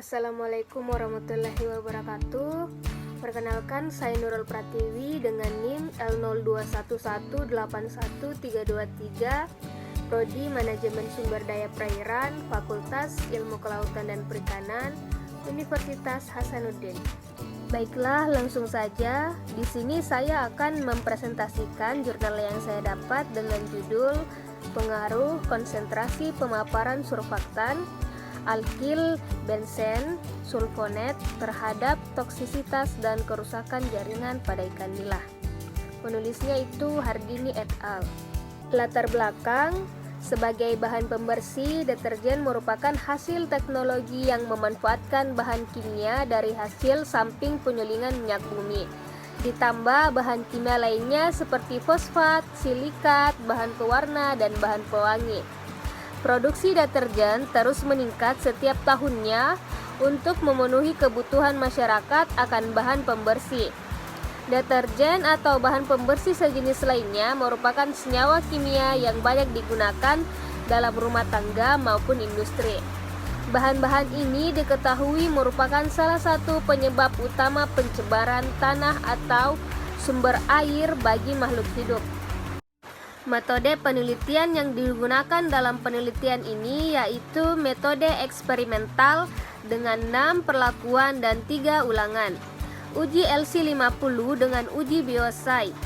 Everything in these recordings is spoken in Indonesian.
Assalamualaikum warahmatullahi wabarakatuh. Perkenalkan, saya Nurul Pratiwi dengan NIM L0211811323, Prodi Manajemen Sumber Daya Perairan, Fakultas Ilmu Kelautan dan Perikanan, Universitas Hasanuddin. Baiklah, langsung saja. Di sini saya akan mempresentasikan jurnal yang saya dapat dengan judul Pengaruh Konsentrasi Pemaparan Surfaktan alkil benzen sulfonet terhadap toksisitas dan kerusakan jaringan pada ikan nila. Penulisnya itu Hardini et al. Latar belakang: sebagai bahan pembersih, deterjen merupakan hasil teknologi yang memanfaatkan bahan kimia dari hasil samping penyulingan minyak bumi, ditambah bahan kimia lainnya seperti fosfat, silikat, bahan pewarna, dan bahan pewangi. Produksi deterjen terus meningkat setiap tahunnya untuk memenuhi kebutuhan masyarakat akan bahan pembersih. Deterjen atau bahan pembersih sejenis lainnya merupakan senyawa kimia yang banyak digunakan dalam rumah tangga maupun industri. Bahan-bahan ini diketahui merupakan salah satu penyebab utama pencemaran tanah atau sumber air bagi makhluk hidup. Metode penelitian yang digunakan dalam penelitian ini yaitu metode eksperimental dengan 6 perlakuan dan 3 ulangan, uji LC50 dengan uji biosite,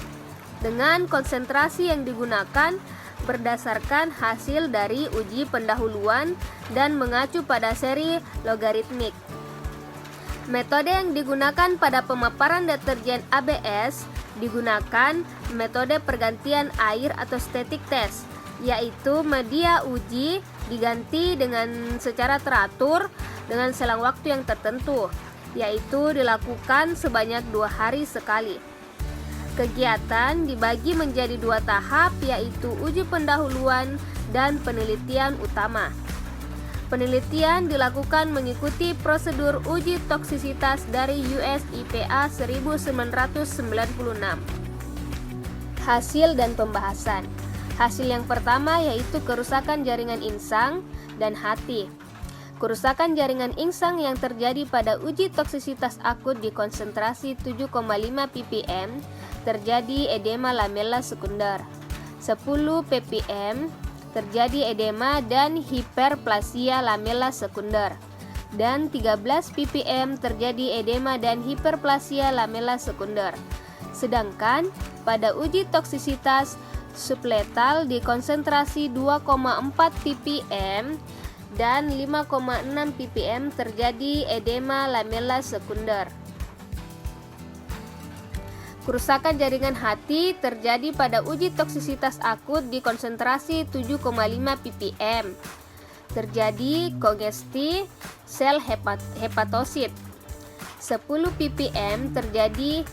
dengan konsentrasi yang digunakan berdasarkan hasil dari uji pendahuluan dan mengacu pada seri logaritmik. Metode yang digunakan pada pemaparan deterjen ABS digunakan metode pergantian air atau static test, yaitu media uji diganti dengan secara teratur dengan selang waktu yang tertentu, yaitu dilakukan sebanyak 2 hari sekali. Kegiatan dibagi menjadi 2 tahap, yaitu uji pendahuluan dan penelitian utama. Penelitian dilakukan mengikuti prosedur uji toksisitas dari US IPA 1996. Hasil dan pembahasan. Hasil yang pertama yaitu kerusakan jaringan insang dan hati. Kerusakan jaringan insang yang terjadi pada uji toksisitas akut di konsentrasi 7,5 ppm terjadi edema lamella sekunder. 10 ppm terjadi edema dan hiperplasia lamella sekunder, dan 13 ppm terjadi edema dan hiperplasia lamella sekunder. Sedangkan pada uji toksisitas subletal di konsentrasi 2,4 ppm dan 5,6 ppm terjadi edema lamella sekunder. Kerusakan jaringan hati terjadi pada uji toksisitas akut di konsentrasi 7,5 ppm. Terjadi kongesti sel hepatosit. 10 ppm terjadi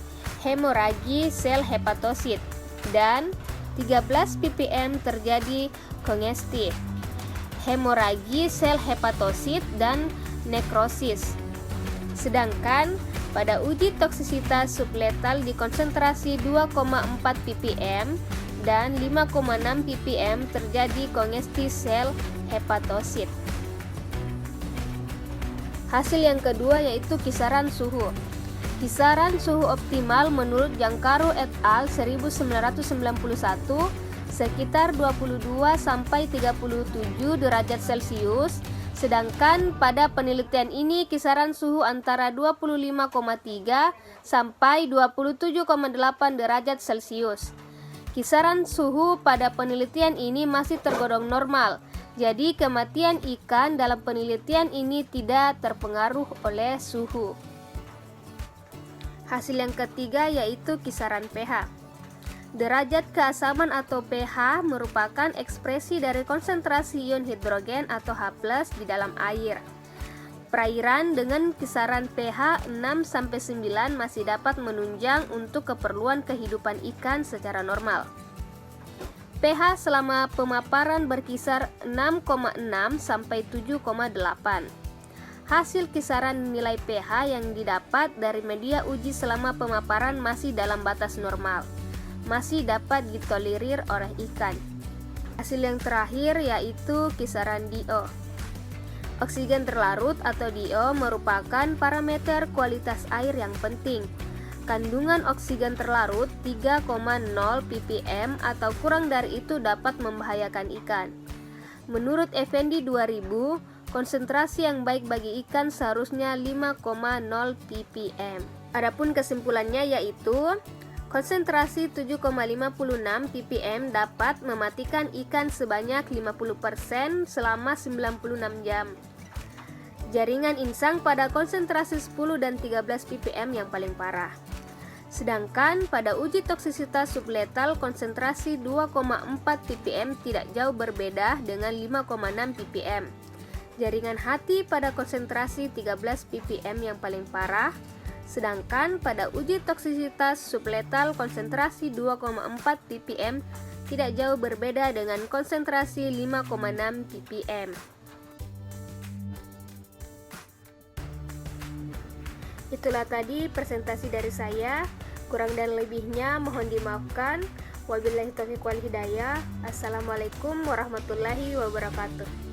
hemoragi sel hepatosit, dan 13 ppm terjadi kongesti, hemoragi sel hepatosit, dan nekrosis. Sedangkan pada uji toksisitas subletal di konsentrasi 2,4 ppm dan 5,6 ppm terjadi kongesti sel hepatosit. Hasil yang kedua yaitu kisaran suhu. Kisaran suhu optimal menurut Giancarlo et al. 1991 sekitar 22 sampai 37 derajat Celcius. Sedangkan pada penelitian ini kisaran suhu antara 25,3 sampai 27,8 derajat Celcius. Kisaran suhu pada penelitian ini masih tergolong normal, jadi kematian ikan dalam penelitian ini tidak terpengaruh oleh suhu. Hasil yang ketiga yaitu kisaran pH. Derajat keasaman atau pH merupakan ekspresi dari konsentrasi ion hidrogen atau H+ di dalam air. Perairan dengan kisaran pH 6-9 masih dapat menunjang untuk keperluan kehidupan ikan secara normal. pH selama pemaparan berkisar 6,6 sampai 7,8. Hasil kisaran nilai pH yang didapat dari media uji selama pemaparan masih dalam batas normal, masih dapat ditolerir oleh ikan. Hasil yang terakhir yaitu kisaran DO. Oksigen terlarut atau DO merupakan parameter kualitas air yang penting. Kandungan oksigen terlarut 3,0 ppm atau kurang dari itu dapat membahayakan ikan. Menurut Effendi 2000, konsentrasi yang baik bagi ikan seharusnya 5,0 ppm. Adapun kesimpulannya yaitu konsentrasi 7,56 ppm dapat mematikan ikan sebanyak 50% selama 96 jam. Jaringan insang pada konsentrasi 10 dan 13 ppm yang paling parah. Sedangkan pada uji toksisitas subletal konsentrasi 2,4 ppm tidak jauh berbeda dengan 5,6 ppm. Jaringan hati pada konsentrasi 13 ppm yang paling parah. Sedangkan pada uji toksisitas subletal konsentrasi 2,4 ppm tidak jauh berbeda dengan konsentrasi 5,6 ppm. Itulah tadi presentasi dari saya. Kurang dan lebihnya mohon dimaafkan. Wabillahi taufiq wal hidayah. Assalamualaikum warahmatullahi wabarakatuh.